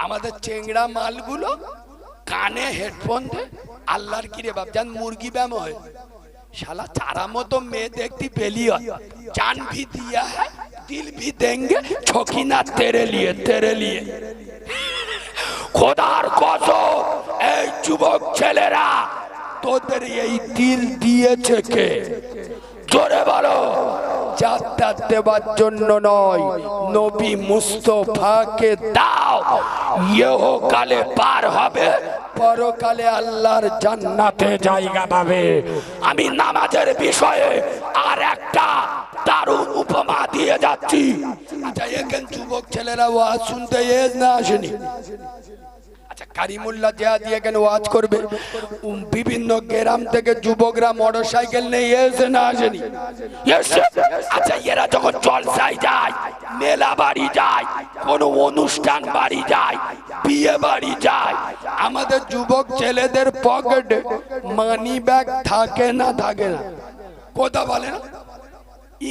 আমাদের চেংড়া মালগুলো কানে হেডফোন দে আল্লাহর কি রে বাপ জান মুরগি ব্যায়াম হয় শালা चारा মতো মেয়ে দেখती बेली जान भी दिया है दिल भी देंगे छोकीना तेरे लिए খোদার কসম এই যুবক ছেলেরা তোদের এই দিল দিয়েছে কে জোরে বলো যাত্রা দেবার জন্য নয় নবী মুস্তাফাকে দাও ইহকালে পার হবে পরকালে আল্লাহর জান্নাতে জায়গা পাবে আমি নামাজের বিষয়ে আর একটা দারুণ উপমা দিয়ে যাচ্ছি আচ্ছা এখন যুবক ছেলেরা ওয়াজ শুনতে না আসেনি আচ্ছা কারিমুল্লাহ জিহাদি এখানে ওয়াজ করবে বিভিন্ন গ্রাম থেকে যুবকরা মোটরসাইকেল নিয়ে এসে না আসেনি আচ্ছা এরা যখন জলসায় যায় মেলা বাড়ি যায় কোনো অনুষ্ঠান বাড়ি যায় বিয়ে বাড়ি যায় আমাদের যুবক ছেলেদের পকেটে মানি ব্যাগ থাকে না কথা বলে না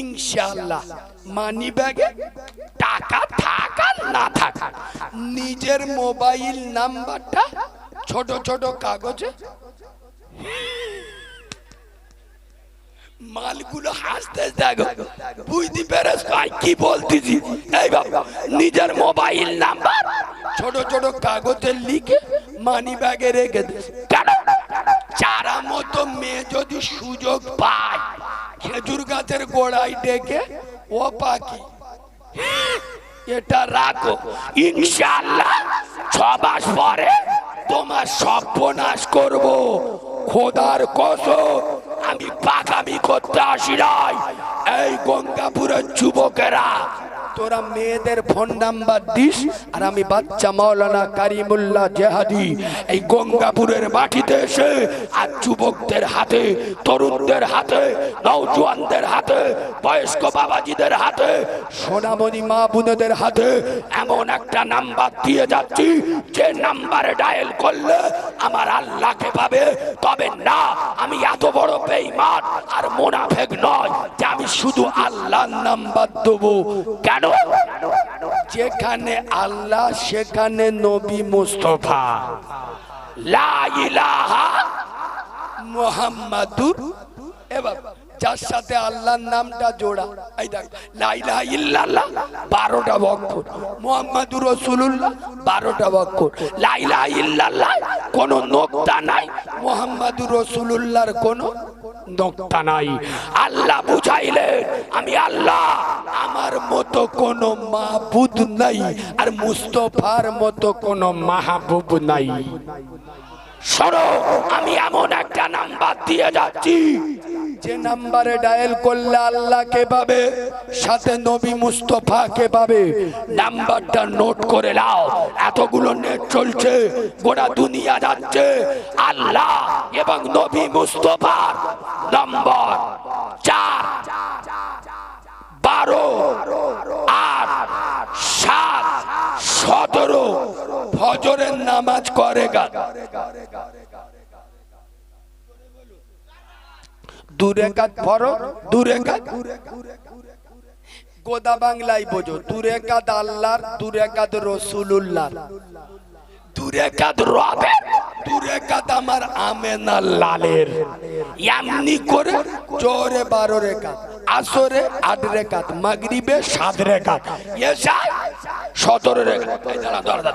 ইনশাআল্লাহ মানি ব্যাগে টাকা থাকা না থাকা নিজের মোবাইল নাম্বারটা ছোট ছোট কাগজে মালগুলো হাসতে দেখো বুঝতে পেরেছ কি বলতেছি এই বাবা নিজের মোবাইল নাম্বার ছোট ছোট কাগজে লিখে মানি ব্যাগে রেখে দে কেন চারা মতো মেয়ে যদি সুযোগ পায় খেজুর গাছের গোড়ায় ডেকে ও পাখি এটা রাখো ইনশাআল্লাহ 6 মাস পরে তোমার সর্বনাশ করব খোদার কসম আমি পাকামি করতে আসি নাই এই গঙ্গাপুরের যুবকেরা তোরা মেয়েদের ফোন নাম্বার দিস আর আমি বাচ্চা মাওলানা কারিমুল্লাহ জিহাদি এই গঙ্গাপুরের মাটিতে এসে আর যুবকদের হাতে তরুণদের হাতে নওজোয়ানদের হাতে বয়স্ক বাবাজিদের হাতে সোনামণি মা বোনদের হাতে এমন একটা নাম্বার দিয়ে যাচ্ছি যে নাম্বারে ডায়াল করলে আমার আল্লাহকে পাবে তবে না আমি এত বড় বেঈমান আর মুনাফিক নয় যে আমি শুধু আল্লাহর নাম্বার দেবো কেন যেখানে আল্লাহ সেখানে নবী মুস্তাফা লা ইলাহা মুহাম্মাদুর এবার যার সাথে আল্লাহর নামটা জোড়া এই দেখ লা ইলাহা ইল্লাল্লাহ 12টা অক্ষর মুহাম্মাদুর রাসূলুল্লাহ 12টা অক্ষর লা ইলাহা ইল্লাল্লাহ কোনো নোক্তা নাই মুহাম্মাদুর রাসূলুল্লাহর কোনো নোক্তা নাই আল্লাহ বুঝাইলেন আমি আল্লাহ আমার মতো কোনো মাবুদ নাই আর মুস্তাফার মতো কোনো মাহবুব নাই শোনো আমি এমন একটা নাম্বার দিয়ে যাচ্ছি যে নাম্বারে ডায়াল করলে আল্লাহকে পাবে সাথে নবী মুস্তাফাকে পাবে নাম্বারটা নোট করে নাও এতগুলো নেট চলছে গোটা দুনিয়া যাচ্ছে আল্লাহ এবং নবী মুস্তাফার নম্বর 4 12 8 7 17 ফজরের নামাজ করে গান 2 রাকাত ফরজ 2 রাকাত গোদা বাংলায় বোঝো 2 রাকাত আল্লাহর 2 রাকাত রাসূলুল্লাহর 2 রাকাত রবের 2 রাকাত আমার আমেনা লালের এমনি করে জোরে 12 রাকাত আসরে 8 রাকাত মাগরিবে 7 রাকাত এশায় 17 রাকাত এই দাদা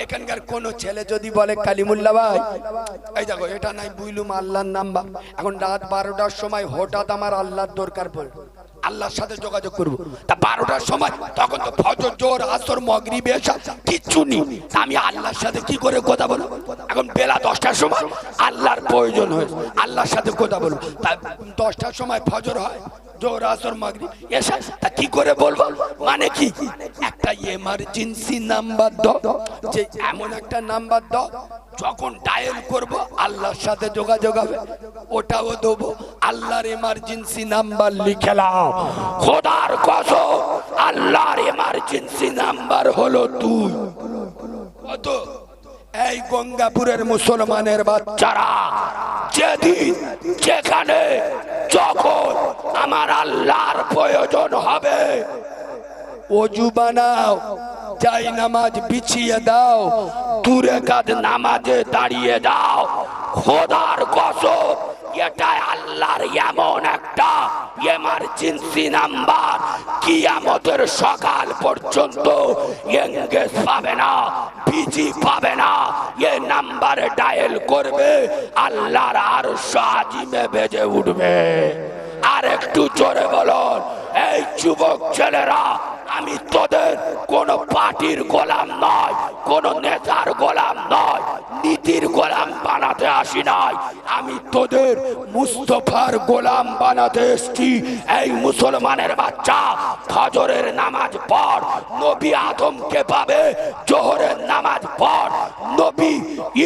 এখানকার কোন ছেলে যদি বলে কালিমুল্লাহ ভাই এই দেখো এটা নাই বুইলুম আল্লাহর নাম্বার এখন রাত 12টার সময় হঠাৎ আমার আল্লাহর দরকার পড়ল আল্লাহর সাথে যোগাযোগ করব তা 12টার সময় তখন তো ফজর জোহর আসর মাগরিব এশা কিচ্ছু নেই আমি আল্লাহর সাথে কি করে কথা বলবো এখন বেলা 10টার সময় আল্লাহর প্রয়োজন হয় আল্লাহর সাথে কথা বলবো তা 10টার সময় ফজর হয় জোহর আসর মাগরিব এশা তা কি করে বলবো মানে কি একটা এমার্জেন্সি নাম্বার দাও যে এমন একটা নাম্বার দাও যখন ডায়াল করব আল্লাহর সাথে যোগাযোগ হবে ওটাও দেবো আল্লাহর এমার্জেন্সি নাম্বার লিখে নাও খোদার কসম আল্লাহর এমার্জেন্সি নাম্বার হলো 2 কত এই গঙ্গাপুরের মুসলমানের বাচ্চারা যেদিন যেখানে যখন আমার আল্লাহর প্রয়োজন হবে ওযু বানাও যাই নামাজ বিছিয়ে দাও, 2 রাকাত নামাজে দাঁড়িয়ে যাও। খোদার কসম, এটাই আল্লাহর এমন একটা এমার্জেন্সি নাম্বার, কিয়ামতের সকাল পর্যন্ত এঙ্গেজ পাবে না, বিজি পাবে না। এই নাম্বারে ডায়াল করবে, আল্লাহর আরশ আজিমে বেজে উঠবে। আর একটু জোরে বলুন, এই যুবক ছেলেরা, আমি তোদের কোন পার্টির গোলাম নয়, কোন নেতার গোলাম নয়, নীতির গোলাম বানাতে আসি নাই। আমি তোদের মুস্তফার গোলাম বানাতে এসছি। এই মুসলমানের বাচ্চা, ফজরের নামাজ পড়, নবী আদমকে পাবে। জোহরের নামাজ পড়, নবী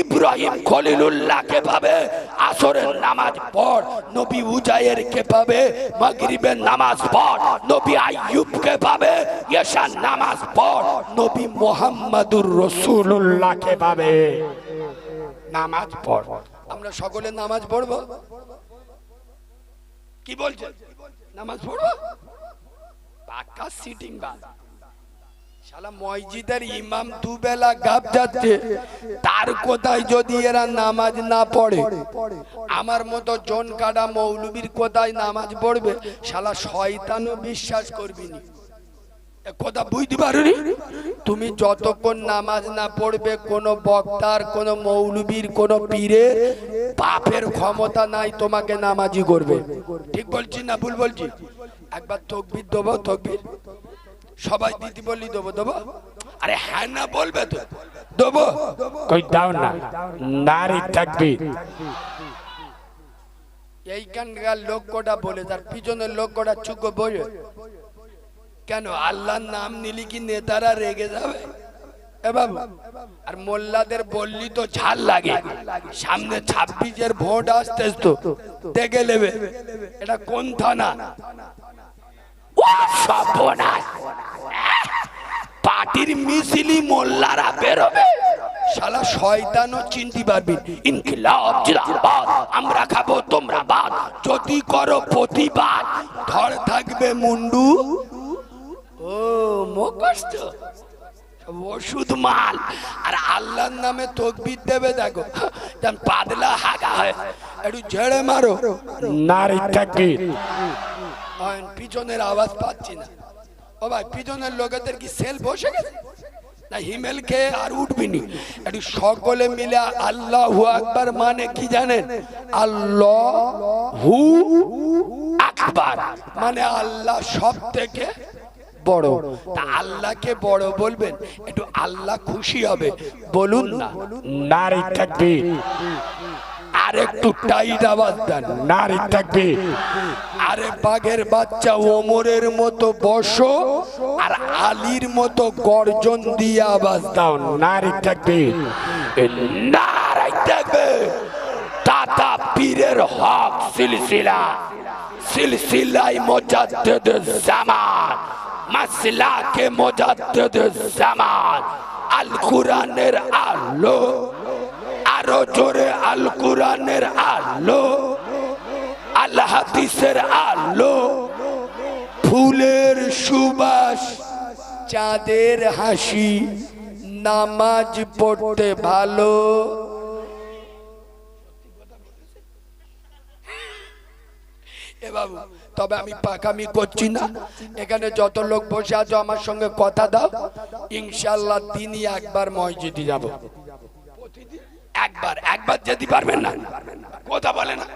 ইব্রাহিম খলিলুল্লাহকে পাবে। আসরের নামাজ পড়, নবী উজায়েরকে পাবে। মাগরিবের নামাজ পড়, নবী আইয়ুবকে পাবে। এশার নামাজ পড়, নবী মুহাম্মদুর রাসূলুল্লাহকে পাবে। নামাজ পড়। আমরা সকলে নামাজ পড়ব, কি বলছেন? নামাজ পড়ব, পাকা সিটিং বাদ। শালা মসজিদের ইমাম দুবেলা গাব যাচ্ছে, তার কোথায় যদি এরা নামাজ না পড়ে, আমার মতো জন কাটা মৌলবীর কোথায় নামাজ পড়বে? শালা শয়তানও বিশ্বাস করবি না। কথা বুঝতে পারোনি? তুমি যতক্ষণ নামাজ না পড়বে, কোন বক্তার, কোন মৌলবীর, কোন পীরের বাপের ক্ষমতা নাই তোমাকে নামাজি করবে। ঠিক বলছি না ভুল বলছি? একবার তাকবীর দেবো, তাকবীর সবাই দিদি বললি দেবো, দেবো? আরে হ্যাঁ না বলবে তো দেবো, কই দাও না, নারী তাকবীর। এইখানকার লোক কটা বলে, তার পিছনের লোক কটা চুপ বলে কেন? আল্লাহর নাম নিলি কি নেতারা রেগে যাবে? এ বাবু, আর মোল্লাদের বললি তো ঝাল লাগে। সামনে 26-এর ভোট আসতে তো দেখে নেবে এটা কোন থানা। পার্টির মিছিলি মোল্লারা বেরোবে, শালা শয়তানও চিনতে পারবি। ইনকিলাব জিন্দাবাদ, আমরা খাবো তোমরা বাদ, যদি করো প্রতিবাদ ধর থাকবে মুন্ডু। ও মুখস্থ ওষুধ মাল। আর আল্লাহর নামে তাকবীর দেবে, দেখো যেন পাতলা হাগা হয়, একটু ঝেড়ে মারো, নারী তাকবীর। পিছনের আওয়াজ পাচ্ছি না। ও ভাই, পিছনের লোকেদের কি সেল বসে গেছে না হিমেল খেয়ে আর উঠবিনি? একটু সকলে মিলে আল্লাহু আকবার মানে কি জানেন? আল্লাহু আকবার মানে আল্লাহ সব থেকে বড়। তা আল্লাহকে বড় বলবেন, একটু আল্লাহ খুশি হবে, বলুন না নারী তাকবীর। আর একটু টাইট আওয়াজ দেন, নারী তাকবীর। আরে বাঘের বাচ্চা ওমরের মতো বসো, আর আলীর মতো গর্জন দিয়ে আওয়াজ দাও, নারী তাকবীর, নারী তাকবীর। দাদা পীরের হক সিলসিলা, সিলসিলাই মুজাদ্দিদুজ জামান, মাসলাকে মুজাদ্দিদুজ জামান, আল কুরআনের আলো, আরো জোরে আল কুরআনের আলো, আল হাদিসের আলো, ফুলের সুবাস, চাঁদের হাসি, নামাজ পড়তে ভালো। এ বাবু, তবে আমি পাকামি করছি না। এখানে যত লোক বসে আছো আমার সঙ্গে কথা দাও, ইনশাআল্লাহ দিনই একবার মসজিদে যাব। একবার যেতে পারবেন না? কথা বলে না।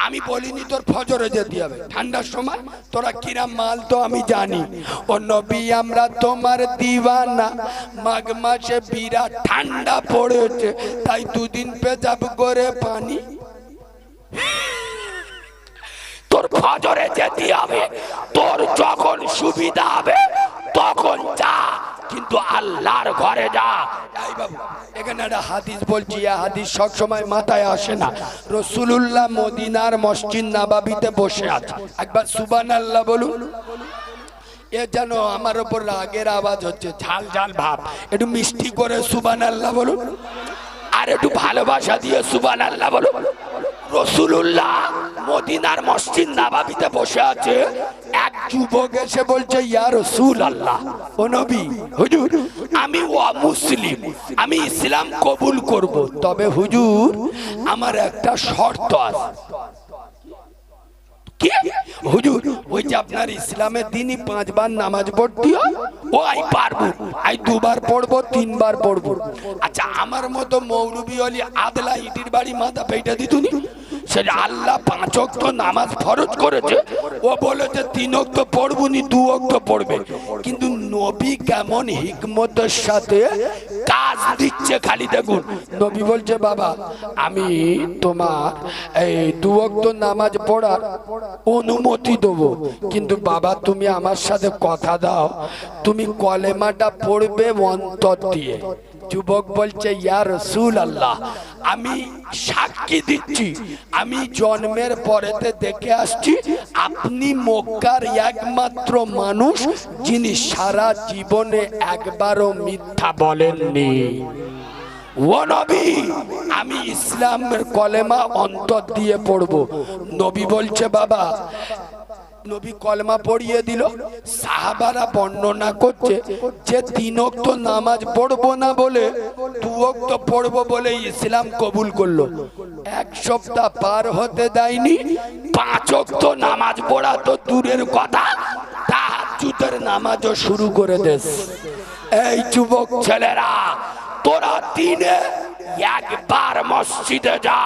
আমি বলিনি তোর ফজরে যেতে হবে, ঠান্ডার সময় তোরা কিরাম মাল তো আমি জানি। ও নবী আমরা তোমার দিওয়ানা, মাঘ মাসে বিরাট ঠান্ডা পড়েছে, তাই 2 দিন পেজাব করে পানি। তোর ফজরে যেতে হবে, তোর যখন সুবিধা হবে তখন যা, কিন্তু আল্লাহর ঘরে যা। এই বাবু, এখানে একটা হাদিস বলছি, হাদিস সব সময় মাথায় আসে না। রাসূলুল্লাহ মদিনার মসজিদ নববীতে বসে আছে, একবার সুবহানাল্লাহ বলুন। এ যেন আমার উপর রাগের আওয়াজ হচ্ছে, ঝাল ঝাল ভাব, একটু মিষ্টি করে সুবহানাল্লাহ বলুন, আর একটু ভালোবাসা দিয়ে সুবহানাল্লাহ বলুন। রাসূলুল্লাহ মদিনার মসজিদ নববীতে বসে আছে, এক যুবক এসে বলছে, ইয়া রাসূলুল্লাহ, ও নবী, হুজুর আমি অমুসলিম, আমি ইসলাম কবুল করব, তবে হুজুর আমার একটা শর্ত আছে। কি হুজুর? ওই যে আপনার ইসলামের দিনই 5 বার নামাজ পড়তে হয়, ও আই পারবো, আই 2 বার পড়বো, 3 বার পড়বো। আচ্ছা আমার মতো মৌলবি হলি আদলা ইটির বাড়ি মাথা পেটা দিতুনি, সেটা আল্লাহ 5 ওয়াক্ত নামাজ ফরজ করেছে, ও বলেছে 3 ওয়াক্ত পড়বো নি, 2 ওয়াক্ত পড়বে। কিন্তু নবী কেমন হিকমতের সাথে কাজ দিচ্ছে খালি দেখুন। নবী বলছে, বাবা আমি তোমার এই 2 ওয়াক্ত নামাজ পড়ার অনুমতি দেবো, কিন্তু বাবা তুমি আমার সাথে কথা দাও, তুমি কলেমাটা পড়বে অন্তর দিয়ে। যুবক বলছে, ইয়া রাসূলুল্লাহ, আমি সাক্ষী দিচ্ছি, আমি জন্মের পরেতে দেখে আসছি আপনি মক্কার একমাত্র মানুষ যিনি সারা জীবনে একবারও মিথ্যা বলেননি। ও নবী, আমি ইসলামের কলেমা অন্তর দিয়ে পড়বো। নবী বলছে, বাবা, নবী কলেমা পড়িয়ে দিল। সাহাবারা বর্ণনা করছে যে 3 ওয়াক্ত নামাজ পড়বো না বলে 2 ওয়াক্ত পড়বো বলে ইসলাম কবুল করলো। 1 সপ্তাহ পার হতে দেয়নি, 5 ওয়াক্ত নামাজ পড়া তো দূরের কথা, তাহাজ্জুদের নামাজও শুরু করে দেস। এই যুবক ছেলেরা, তোরা দিনে একবার মসজিদে যা,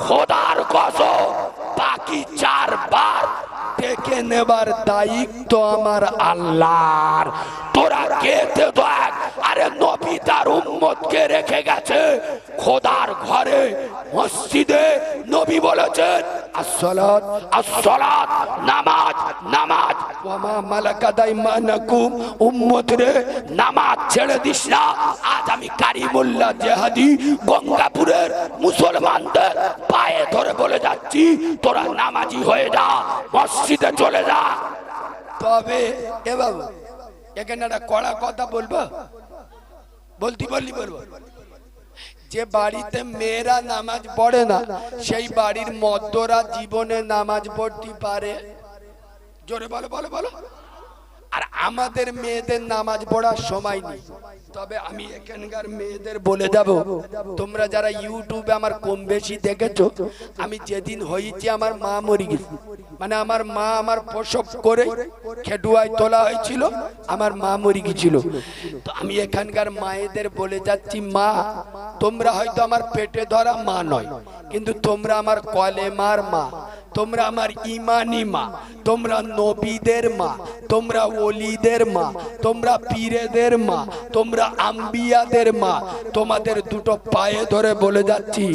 খোদার কসম বাকি 4 বার ডেকে নেবার দায়িত্ব আমার আল্লাহর। তোরা খেতে দেখ, আরে নবী তার উম্মতকে রেখে গেছে খোদার ঘরে মসজিদে। নবী বলেছেন, আসসালাত আসসালাত, নামাজ নামাজ, ওয়া মা মালাকাত আইমানুকুম, উম্মত রে নামাজ ছেড়ে দিস না। আজ আমি কারিমুল্লাহ জেহাদি গঙ্গাপুরের মুসলমানদের পায়ে ধরে বলে যাচ্ছি, তোরা নামাজি হয়ে যা, মসজিদে চলে যা। তবে এ বাবু, এখানে একটা কড়া কথা বলবো, বলবো, যে বাড়িতে মেয়েরা নামাজ পড়ে না সেই বাড়ির মদ্যরা জীবনে নামাজ পড়তে পারে? জোরে বলো বলো বলো। আর আমাদের মেয়েদের নামাজ পড়ার সময় নেই। তবে আমি এখানকার মেয়েদের বলে যাব, তোমরা যারা ইউটিউবে আমার কম বেশি দেখেছো, আমি যেদিন হয়েছি আমার মা মরে গেছে, মানে আমার মা আমার প্রসব করে খেটুয়ায় তোলা হয়েছিল, আমার মা মরে গেছিল। তো আমি এখানকার মায়েদের বলে যাচ্ছি, মা তোমরা হয়তো আমার পেটে ধরা মা নয়, কিন্তু তোমরা আমার কলেমার মা, তোমরা আমার ইমানি মা, তোমরা নবীদের মা, তোমরা ওলিদের মা, তোমরা পীরেদের মা, তোমরা আম্বিয়াদের মা। তোমাদের দুটো পায়ে ধরে বলে যাচ্ছি,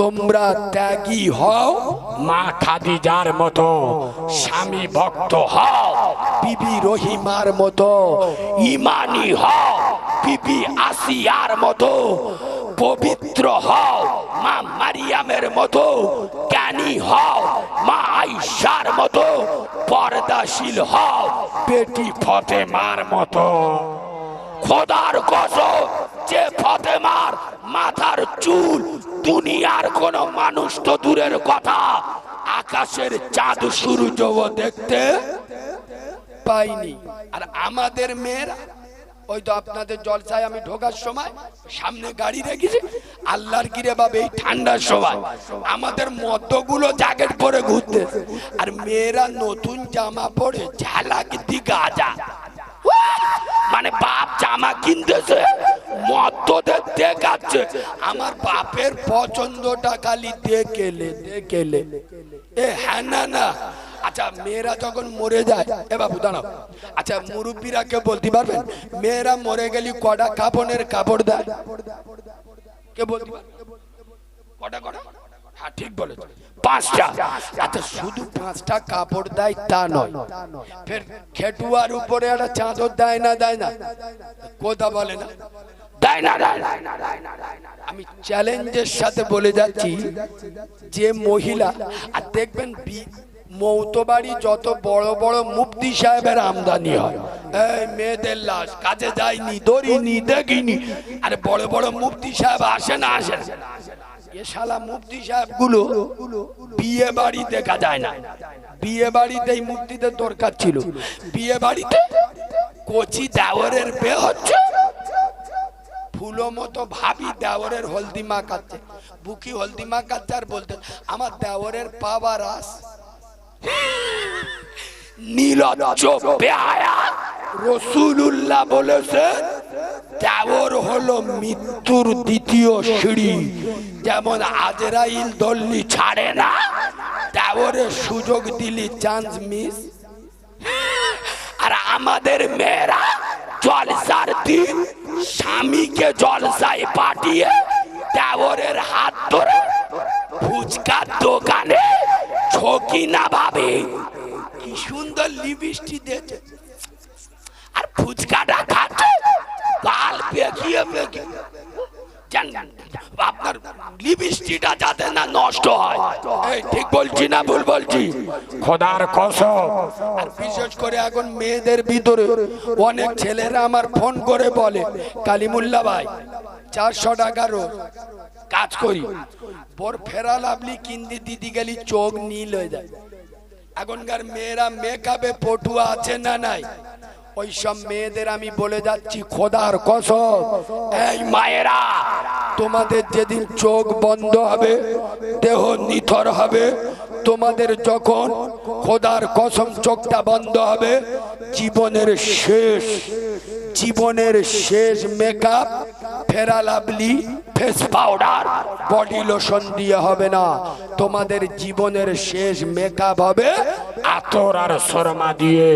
তোমরা ত্যাগী হও মা খাদিজার মতো, স্বামী ভক্ত হও বিবি রহিমার মতো, ইমানি হও বিবি আসিয়ার মতো, পবিত্র হও মা মারিয়ামের মতো, জ্ঞানী হও মা আয়েশার মতো, পর্দাশীল হও বেটি ফাতেমার মতো। খোদার কসম, যে ফাতেমার মাথার চুল দুনিয়ার কোন মানুষ তো দূরের কথা, আকাশের চাঁদ সূর্যও দেখতে পাইনি। আর আমাদের মেয়েরা, ওই তো আপনাদের জলসায় আমি ঢোকার সময় সামনে গাড়ি রেখেছি, আল্লাহর গিরে বাবে এই ঠান্ডার সময় আমাদের মদ্যগুলো জ্যাকেট পরে ঘুরতে, আর মেয়েরা নতুন জামা পরে ঝালাক দি গাজা, মানে বাপ জামা কিনতেছে মদ্যদের দেখাচ্ছে। আমার বাপের পছন্দটা খালি দেখেলে এ হ্যাঁ না। আচ্ছা মেয়েরা যখন মরে যায়, এ বাবু দাঁড়াও, আচ্ছা মুরব্বীরা কেউ বলতে পারবেন মেয়েরা মরে গেলে কটা কাপড়ের কাপড় দেয়? কে বলতে পারবে? কটা কটা? হ্যাঁ ঠিক বলেছ, 5টা। আচ্ছা শুধু 5টা কাপড় দেয় তা নয়, ফের খেটুয়ার উপরে একটা চাদর দেয় না? কথা বলে না, দেয় না। আমি চ্যালেঞ্জের সাথে বলে যাচ্ছি, যে মহিলা, আর দেখবেন মৌতবাড়ি যত বড় বড় মুফতি সাহেবের আমদানি হয়, এই মেয়েদের লাশ কাজে যায়নি, ধরিনি, দেখিনি, আরে বড় বড় মুফতি সাহেব আসে না? এ শালা মুফতি সাহেব গুলো বিয়ে বাড়ি দেখা যায় না, বিয়ে বাড়িতেই মুফতিদের দরকার ছিল। বিয়ে বাড়িতে কচি দেওরের বিয়ে হচ্ছে, ফুলো মতো ভাবি দেওরের হলদি মাখাচ্ছে, বুকি হলদি মাখাচ্ছে আর বলতে আমার দেওরের পাওয়া রাস। নীলজ্জ বেহায়া। রাসূলুল্লাহ বলেছে দেওর হলো মৃত্যুর দ্বিতীয় সিঁড়ি। যেমন আজরাইল দল্লি ছাড়ে না, দেওরের সুযোগ দিলি চান্স মিস। আর আমাদের মেয়েরা জলসার দিন স্বামীকে জলসায় পাঠিয়ে দেওরের হাত ধরে ফুচকার দোকানে ছকি না ভাবে কি সুন্দর লিপস্টিক দিয়েছে আর ফুচকাটা খাচ্ছে গাল পেকিয়ে পেকিয়ে। আপনার লিপস্টিকটা যাতে না নষ্ট হয়। এই ঠিক বলছি না ভুল বলছি? খোদার কসম। আর বিশেষ করে এখন মেয়েদের ভিতরে অনেক ছেলেরা আমার ফোন করে বলে কালিমুল্লাহ ভাই 400 টাকার কাজ করি, বোর ফেরা লাভলি কিনতে দিদি গেলি চোখ নীল হয়ে যায়। এখনকার মেয়েরা মেকআপে পটুয়া আছে না নাই? ওই সব মেয়েদের আমি বলে যাচ্ছি খোদার কসম, এই মায়েরা তোমাদের যেদিন চোখ বন্ধ হবে, দেহ নিথর হবে, তোমাদের যখন খোদার কসম চোখটা বন্ধ হবে, জীবনের শেষ মেকআপ ফেরা lovely face powder body lotion দিয়ে হবে না। তোমাদের জীবনের শেষ মেকআপ হবে আতর আর শর্মা দিয়ে।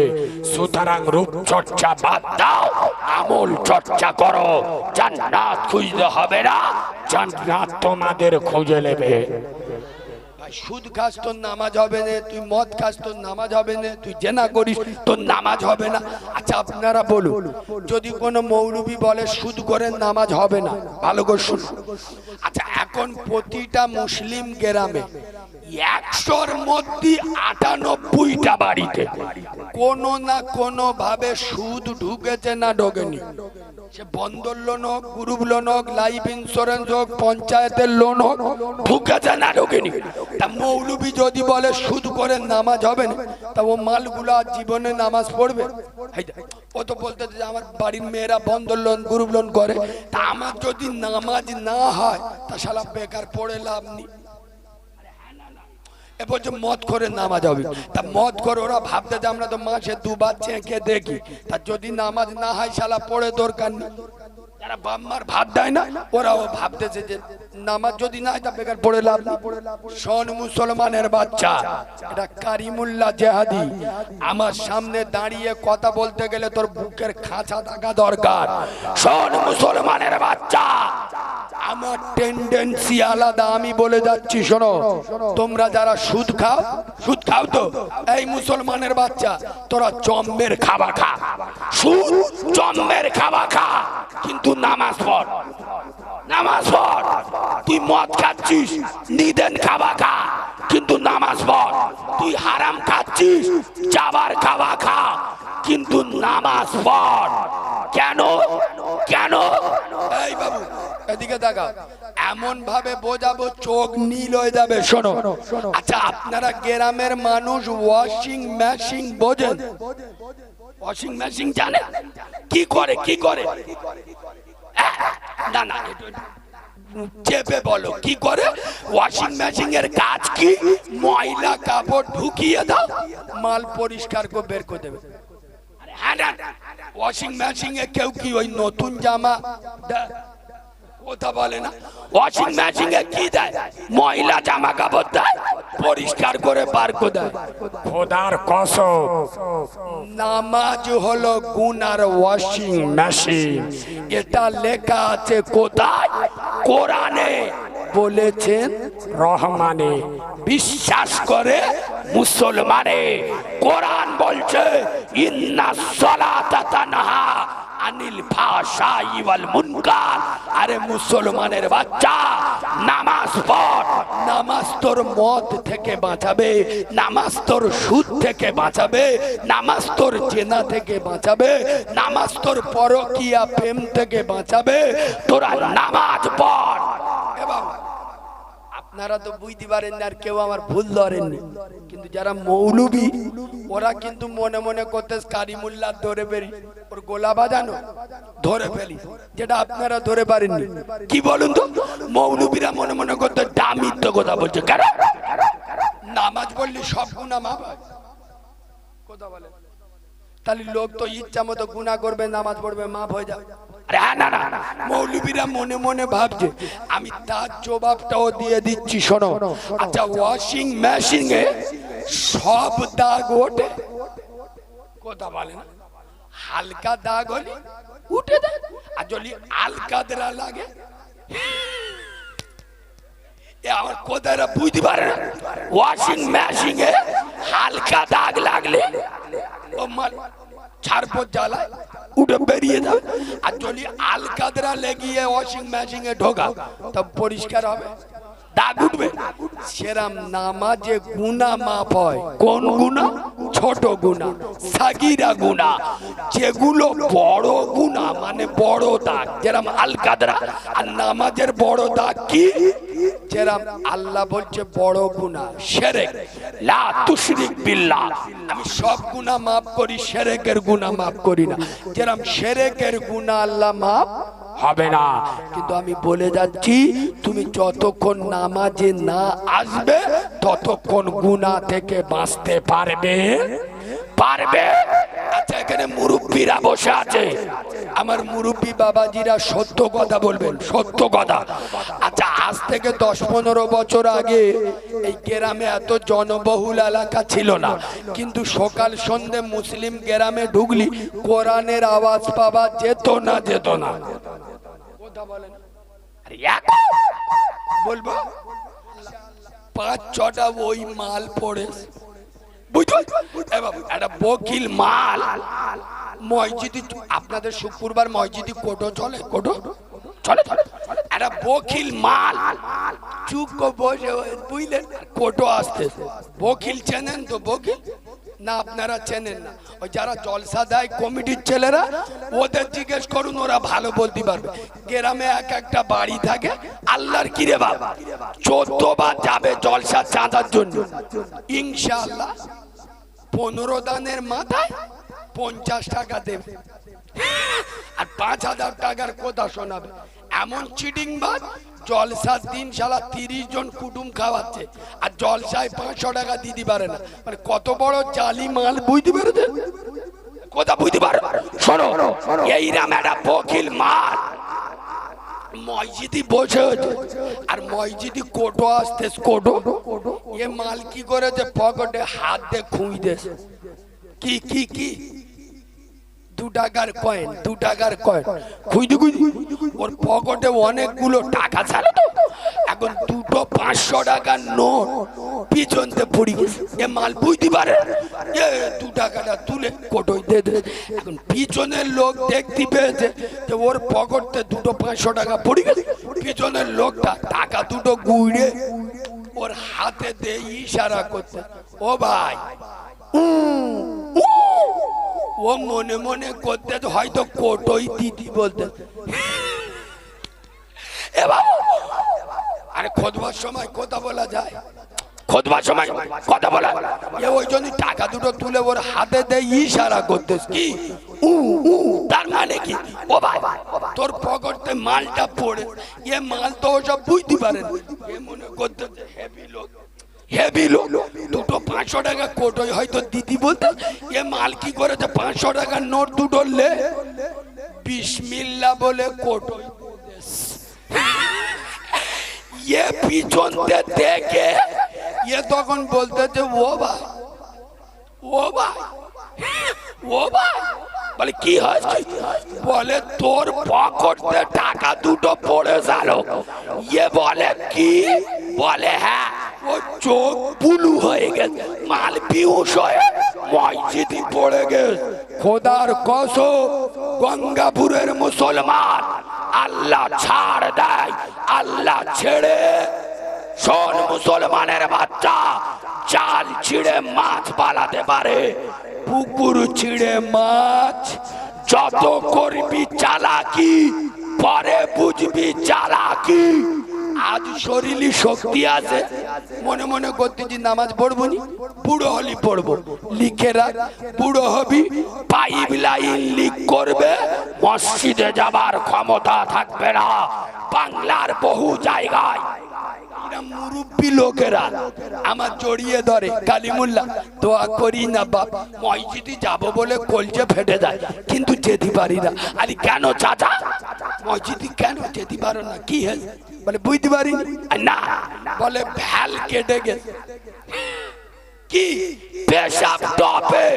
সুতরাং রূপ চর্চা বাদ দাও, আমল চর্চা করো। জান্নাত খুঁজতে হবে না, জান্নাত তোমাদের খুঁজে নেবে। সুদ খাস তোর নামাজ হবে না, তুই মদ খাস তোর নামাজ হবে না, তুই জেনা করিস তোর নামাজ হবে না। আচ্ছা আপনারা বলুন, যদি কোনো মৌলবি বলে সুদ করে নামাজ হবে না, ভালো করে শুনুন। আচ্ছা এখন প্রতিটা মুসলিম গ্রামে 100-র মধ্যে 98টা বাড়িতে কোনো না কোনো ভাবে সুদ ঢুকেছে না ঢোকেনি? সে বন্দর লোন হোক, গ্রুপ লোন হোক, লাইফ ইন্স্যুরেন্স হোক, পঞ্চায়েতের লোন হোক, ঢুকেছে না ঢোকেনি? তা মৌলবি যদি বলে সুদ করে নামাজ হবে না, তা ও মালগুলা জীবনে নামাজ পড়বে? ও তো বলতে যে আমার বাড়ির মেয়েরা বন্দর লোন গ্রুপ লোন করে, তা আমার যদি নামাজ না হয় তা শালা বেকার পড়ে লাভ নেই। মদ করে নামাজ হবে, তা মদ করে ওরা ভাবতে যে আমরা তো মাসে 2 বার চেঁকে দেখি, তা যদি নামাজ না হয় শালা পড়ে দরকার নেই। যারা বাম্মার ভাত দেয় না ওরাও ভাবতেছে যে নামাজ যদি না হয় তা বেকার পড়ে লাভ নেই। শোন মুসলমানের বাচ্চা, এটা কারিমুল্লাহ জেহাদি আমার সামনে দাঁড়িয়ে কথা বলতে গেলে তোর বুকের খাঁচা থাকা দরকার। শোন মুসলমানের বাচ্চা, আমার টেন্ডেন্সি আলাদা, আমি বলে যাচ্ছি শোনো। তোমরা যারা সুদ খাও তো, এই মুসলমানের বাচ্চা তোরা জম্মের খাওয়া খা, সুদ জম্মের খাওয়া খা, কিন্তু নামাজ পড়। তুই মদ খাচ্ছিস, নিদেন খাওয়া খা, কিন্তু নামাজ পড়। তুই হারাম খাচ্ছিস, চাবার খাওয়া খা, কিন্তু নামাজ পড়। কেন? এই বাবু এদিকে দেখা, এমন ভাবে বোঝাবো চোখ নীল হয়ে যাবে। শোনো, আচ্ছা আপনারা গ্রামের মানুষ ওয়াশিং মেশিন বোঝেন? ওয়াশিং মেশিন জানে কি করে? না চেপে বলো কি করে? ওয়াশিং মেশিন এর কাজ কি? ময়লা কাপড় ঢুকিয়ে দাও, মাল পরিষ্কার করে বের করে দেবে। ওয়াশিং মেশিন এ কেউ কি ওই নতুন জামা কথা বলে না? ওয়াশিং মেশিন এ কি দেয়? ময়লা জামা কাপড় দেয়, পরিষ্কার করে বার করে দেয়। খোদার কসম, নামাজ হলো গুনার ওয়াশিং মেশিন। এটা লেখা আছে কোথায়? কোরআনে বলেছেন রহমানে। বিশ্বাস করে মুসলমানে, কোরআন বলছে ইন্নাস সালাতা তানহা আনিল ফাহশাই ওয়াল মুনকার। আরে মুসলমানের বাচ্চা, নামাজ পড়। নামাজ তোর মদ থেকে বাঁচাবে, নামাজ তোর সুদ থেকে বাঁচাবে, নামাজ তোর জেনা থেকে বাঁচাবে, নামাজ তোর পরকীয়া প্রেম থেকে বাঁচাবে। তোরা নামাজ পড়। আপনারা তো বুঝতে পারেন না, আর কেউ আমার ভুল ধরেননি, কিন্তু যারা মৌলবী ওরা কিন্তু মনে মনে করতে কারিমুল্লাহ ধরে ফেলি, ওর গোলা বাজানো ধরে ফেলি, যেটা আপনারা ধরে পারেননি। কি বলুন তো, মৌলবীরা মনে মনে করতে দামিত্ব কথা বলছে, কারণ নামাজ পড়লে সব গুনাহ মাফ হয়। কথা বলে তাহলে লোক তো ইচ্ছা মতো গুনাহ করবে, নামাজ পড়বে, মাফ হয়ে যাবে। মৌলবীরা মনে মনে ভাবছে, আমি তার জবাবটাও দিয়ে দিচ্ছি, শোনো। আচ্ছা, ওয়াশিং মেশিনে সব দাগ ওঠে? কথা বলে না, হালকা দাগ হলে উঠে দেয়, আর যদি আলকাদরা লাগে, আমার কোথায় বুঝতে পারে না। ওয়াশিং মেশিনে হালকা দাগ লাগলে ও মাল ছাড়পোর জ্বালায় উঠে বেরিয়ে যাবে, আর যদি আলকাদরা লেগিয়ে ওয়াশিং মেশিনে ঢোকা তব পরিষ্কার হবে, দাগ উঠবে। সেরাম নামাজে গুনাহ মাফ হয়। কোন গুনাহ? ছোট গুনাহ, সাগীরা গুনাহ। যেগুলো বড় গুনাহ মানে বড় দাগ, যেরকম আলকাদরা, আর নামাজের বড় দাগ কি? যেরকম আল্লাহ বলছে বড় গুনাহ শিরক, লা তুশরিক বিল্লাহ। আমি সব গুনাহ মাফ করি, শিরকের গুনাহ মাফ করি না। যেরকম শিরকের গুনাহ আল্লাহ মাফ হবে না। কিন্তু আমি বলে যাচ্ছি, তুমি যতক্ষণ নামাজে না আসবে ততক্ষণ গুনাহ থেকে বাঁচতে পারবে। আচ্ছা, এখানে মুরব্বীরা বসে আছে, আমার মুরব্বী বাবাজিরা সত্য কথা বলবেন, সত্য কথা। আচ্ছা, আজ থেকে 10-15 বছর আগে এই গ্রামে এত জনবহুল এলাকা ছিল না, কিন্তু সকাল সন্ধে মুসলিম গ্রামে ঢুকলি কোরআনের আওয়াজ পাওয়া যেত না। কথা বলেন, বলবো 5-6টা ওই মাল পড়ে, একটা বকিল মাল মসজিদে। আপনাদের শুক্রবার মসজিদে কোটো চলে? কোটো চলে। একটা বকিল মাল চুপ বসে, বুঝলেন, কোটো আসতে। বকিল চেনেন তো? বকিল না আপনারা চেনেন না? ওই যারা জলসা দেয় কমিটির ছেলেরা, ওদের জিজ্ঞেস করুন, ওরা ভালো বলতে পারবে। গ্রামে একটা বাড়ি থাকে, আল্লাহর কিরে বাবা 14 বার যাবে জলসা চাঁদার জন্য, ইনশাআল্লাহ 15 দানের মাথায় 50 টাকা দেবে, আর 5000 টাকার কথা শোনাবে। এমন চিটিং বাজ, জলসার দিন শালা 30 জন কুটুম খাওয়াচ্ছে, আর জলসায় 500 টাকা দিতে পারে না। মানে কত বড় জালি মাল, বুঝতে পেরেছেন? কথা বুঝতে পারে? শোনো, এইরাম একটা বকিল মাল মসজিদে বসে হচ্ছে, আর মসজিদে কোটো আসতে, কোটো এ মাল কি করেছে, পকেটে হাত দিয়ে খুঁই দিয়েছে। কি 2 টাকার কয়েন, 2 টাকার কয়েন খুঁজতে ওর পকেটে অনেকগুলো টাকা ছিল তো, এখন দুটো 500 টাকার নোট পিছনতে পড়ে গেছে। এ মাল বুঝতে পারে, 2 টাকাটা তুলে কোটোয় দিয়ে দে। এখন পিছনের লোক দেখতে পেয়েছে যে ওর পকেটে দুটো 500 টাকা পড়ে গেছে। পিছনের লোকটা টাকা দুটো গুঁড়ে ওর হাতে দিয়ে ইশারা করতে, ও ভাই। ও মনে মনে করতে হয়তো কোটোই দিদি বলতে। আরে খোদবার সময় কথা বলা যায়, খোদবার সময় কথা বলা, ওই জন্য টাকা দুটো তুলে ওর হাতে দিয়ে ইশারা করতে। কি তার মানে কি? ও ভাই, তোর পকেটে মালটা পড়ে, এ মাল তো সব বুঝতে পারেন। এ মনে করতে হেভি লোক, দুটো 500 টাকা কোটোই হয়তো দিদি বলতে। এ মাল কি করেছে, 500 টাকার নোট দুটো লে বিসমিল্লাহ বলে কোটোই। এ পিছন দেখে এ তখন বলতেছে, ও ভাই, বলে কি হয়েছে? বলে তোর পকেটে টাকা দুটো পড়ে গেল। এ বলে কি? বলে হ্যাঁ। ও চোখ বুলু হয়ে গেছে, মাল বিহুশ হয়ে মসজিদে পড়ে গেছে। খোদার কসম, গঙ্গাপুরের মুসলমান আল্লাহ ছাড় দেয়, আল্লাহ ছেড়ে। শোন মুসলমানের বাচ্চা, জাল ছিঁড়ে মাছ পালাতে পারে, পুকুর ছিঁড়ে মাছ। যত করবি চালাকি, পরে বুঝবি চালাকি। আজ শরীরে শক্তি আছে, মনে মনে করতেছি নামাজ পড়বো নি, বুড়ো হলি পড়বো। লিখে রাখ, বুড়ো হবি, পাইপ লাইন লিক করবে, মসজিদে যাবার ক্ষমতা থাকবে না। বাংলার বহু জায়গায় মুরব্বী লোকেরা আমার জড়িয়ে ধরে, কালিমুল্লাহ দোয়া করি না বাপ, মসজিদে যাবো বলে কলজে ফেটে যায়, কিন্তু যেতে পারি না। আরে কেন চাচা মসজিদে কেন যেতে পারো না, কি হয়েছে? বলে বুঝতে পারি না, বলে ভ্যাল কেটে গেছে। কি পেশাব টপে?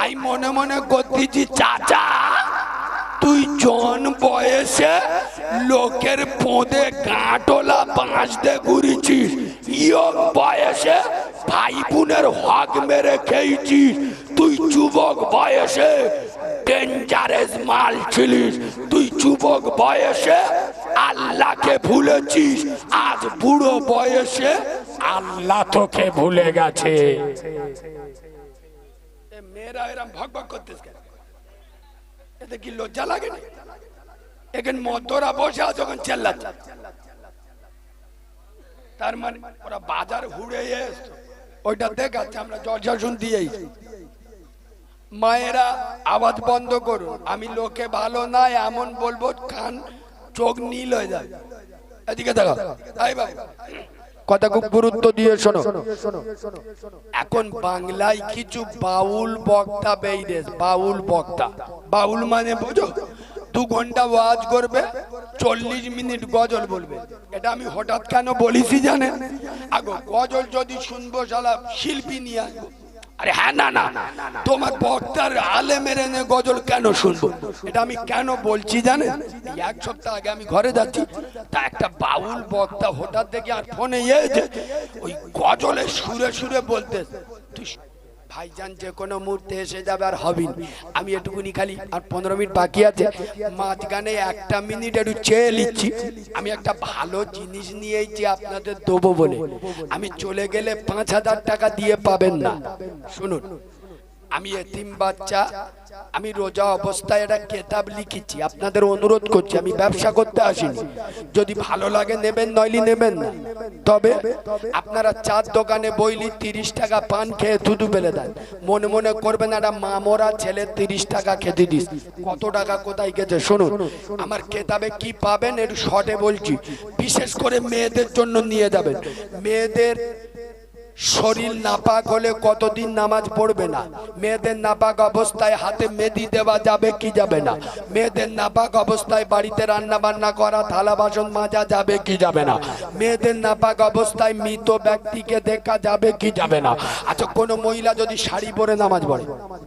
আমি মনে মনে করতেছি চাচা তুই জন বয়সে লোকের পোঁদে গাঁটলা বাঁশ দিয়ে ঘুরেছিস, ইয়ং বয়সে ভাই বোনের হক মেরে খেয়েছিস, তুই যুবক বয়সে ডেঞ্জারাস মাল ছিলিস, তুই যুবক বয়সে আল্লাহকে ভুলেছিস, আজ বুড়ো বয়সে আল্লাহ তোকে ভুলে গেছে। মেয়েরা এরম ভক ভক করতেছ কেন? এতে কি লজ্জা লাগে না? এখানে মদরা বসে আছে, যখন চেল্লাচ্ছে, তার মানে ওরা বাজার ঘুরে এসছে, ওইটা দেখাচ্ছে আমরা জলসা শুনতে যাইছি। মায়েরা আওয়াজ বন্ধ করুন, আমি লোকে ভালো না এমন বলবো কান চোখ নীল হয়ে যায়। এদিকে দেখো, এই বাবু কথা খুব গুরুত্ব দিয়ে শোনো। এখন বাংলায় কিছু বাউল বক্তা বেরিয়ে, বাউল বক্তা, বাউল মানে বোঝো, 2 ঘন্টা ওয়াজ করবে, 40 মিনিট গজল বলবে। এটা আমি হঠাৎ কেন বলিছি জানেন? আগো গজল যদি শুনবো শালা শিল্পী নিয়ে আসবো। আরে হ্যাঁ, না না তোমার বক্তার আলেমের এনে গজল কেন শুনবো? এটা আমি কেন বলছি জানেন? 1 সপ্তাহ আগে আমি ঘরে যাচ্ছি, তা একটা বাউল বক্তা হঠাৎ দেখি আর ফোনে এসে ওই গজলের সুরে সুরে বলতে, তুই ভাইজান যে কোনো মুহূর্তে এসে যাবে আর হবেন। আমি এটুকুনি খালি আর 15 মিনিট বাকি আছে, মাঝখানে 1 মিনিট একটু চেয়ে নিচ্ছি। আমি একটা ভালো জিনিস নিয়েছি আপনাদের দেবো বলে, আমি চলে গেলে 5000 টাকা দিয়ে পাবেন না। শুনুন, আমি এতিম বাচ্চা, আমি রোজা অবস্থায় একটা কিতাব লিখেছি, আপনাদের অনুরোধ করছি, আমি ব্যবসা করতে আসিনি, যদি ভালো লাগে নেবেন, নইলে নেবেন না। তবে আপনারা 4 দোকানে বইলি 30 টাকা পান খেয়ে থুতু ফেলে দেন, মনে মনে করবেন একটা মামরা ছেলে 30 টাকা খেতে দিস, কত টাকা কোথায় গেছে। শুনুন, আমার কিতাবে কি পাবেন একটু শর্টে বলছি। বিশেষ করে মেয়েদের জন্য নিয়ে যাবেন। মেয়েদের শরীর নাপাক হলে কতদিন নামাজ পড়বে না, মেয়েদের নাপাক অবস্থায় হাতে মেহেদি দেওয়া যাবে কি যাবে না, মেয়েদের নাপাক অবস্থায় বাড়িতে রান্না বান্না করা, থালা বাসন মাজা যাবে কি যাবে না, মেয়েদের নাপাক অবস্থায় মৃত ব্যক্তিকে দেখা যাবে কি যাবে না। আচ্ছা, কোনো মহিলা যদি শাড়ি পরে নামাজ পড়ে,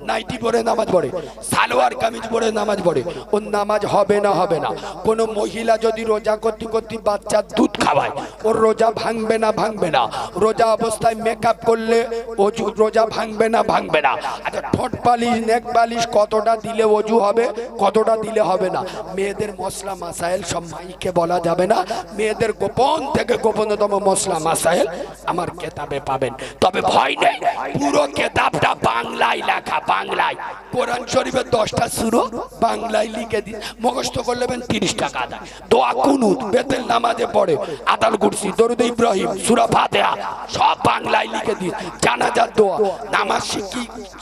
নাইটি পরে নামাজ পড়ে, সালোয়ার কামিজ পরে নামাজ পড়ে, ওর নামাজ হবে না? হবে না। কোনো মহিলা যদি রোজা করতে করতে বাচ্চার দুধ খাওয়ায়, ওর রোজা ভাঙবে না? ভাঙবে না। রোজা অবস্থায় মেকআপ করলে অজু, রোজা ভাঙবে না? ভাঙবে না। আচ্ছা, ঠোঁট পালিশ, নেক পালিশ কতটা দিলে অজু হবে, কতটা দিলে হবে না। মেয়েদের মশলা মাসাইল সব মাইকে বলা যাবে না, মেয়েদের গোপন থেকে গোপনতম মশলা মাসাইল আমার কিতাবে পাবেন। তবে ভয় নেই, পুরো কিতাবটা বাংলায় লেখা, বাংলায়। কোরআন শরীফের 10টা সূরা বাংলায় লিখে দিন, মুখস্থ করলে 30 টাকা দেয়। দোয়া কুনুত বেতেল নামাজে পড়ে, আতাল কুরসি, দরুদ ইব্রাহিম, সূরা ফাতিহা সব বাংলায় লিখে দিন। জানাজার দোয়া, নামাজ